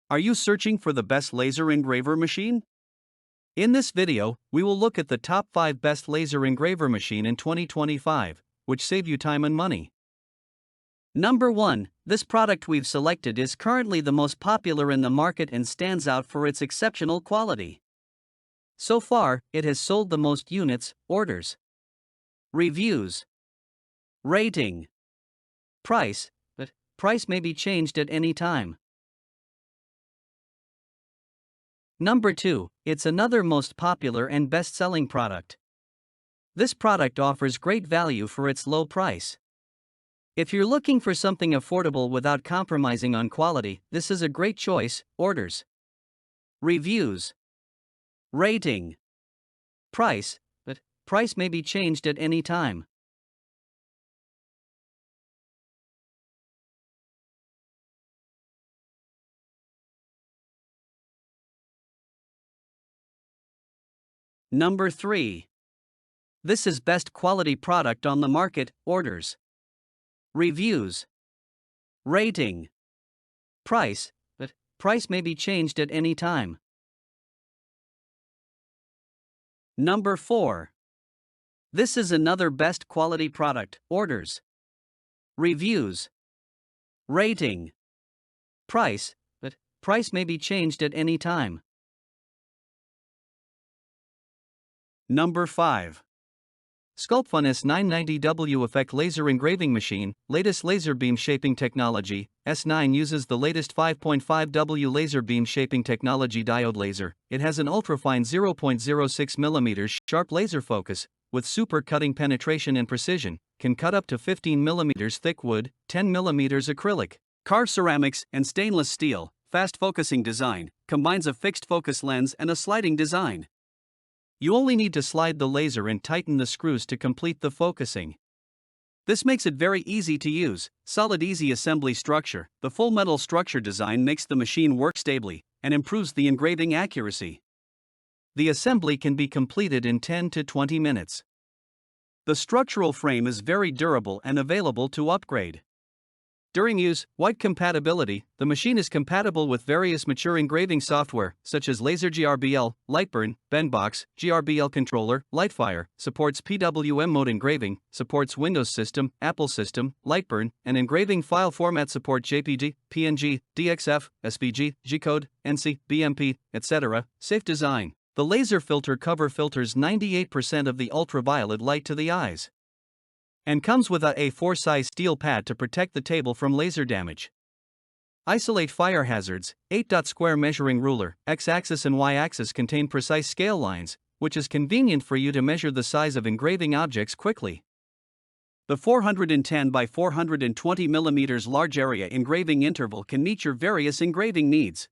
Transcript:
Are you searching for the best laser engraver machine? In this video, we will look at the top 5 best laser engraver machine in 2025, which save you time and money. Number 1. This product we've selected is currently the most popular in the market and stands out for its exceptional quality. So far, it has sold the most units, orders. Reviews. Rating. Price, but price may be changed at any time. Number 2, it's another most popular and best-selling product. This product offers great value for its low price. If you're looking for something affordable without compromising on quality, this is a great choice. Orders. Reviews. Rating. Price, but price may be changed at any time. Number 3. This is best quality product on the market. Orders. Reviews. Rating. Price, but price may be changed at any time. Number 4. This is another best quality product. Orders. Reviews. Rating. Price, but price may be changed at any time. Number 5. SCULPFUN S990W Effect Laser Engraving Machine, latest laser beam shaping technology. S9 uses the latest 5.5W laser beam shaping technology diode laser. It has an ultrafine 0.06mm sharp laser focus, with super cutting penetration and precision, can cut up to 15mm thick wood, 10mm acrylic, carved ceramics, and stainless steel. Fast focusing design, combines a fixed focus lens and a sliding design. You only need to slide the laser and tighten the screws to complete the focusing. This makes it very easy to use. Solid easy assembly structure. The full metal structure design makes the machine work stably and improves the engraving accuracy. The assembly can be completed in 10 to 20 minutes. The structural frame is very durable and available to upgrade. During use, white compatibility, the machine is compatible with various mature engraving software, such as Laser GRBL, Lightburn, Benbox, GRBL Controller, Lightfire, supports PWM mode engraving, supports Windows System, Apple System, Lightburn, and engraving file format support JPG, PNG, DXF, SVG, G-Code, NC, BMP, etc. Safe design. The laser filter cover filters 98% of the ultraviolet light to the eyes, and comes with a A4 size steel pad to protect the table from laser damage. Isolate fire hazards. 8-dot square measuring ruler, X-axis and Y-axis contain precise scale lines, which is convenient for you to measure the size of engraving objects quickly. The 410 by 420 mm large area engraving interval can meet your various engraving needs.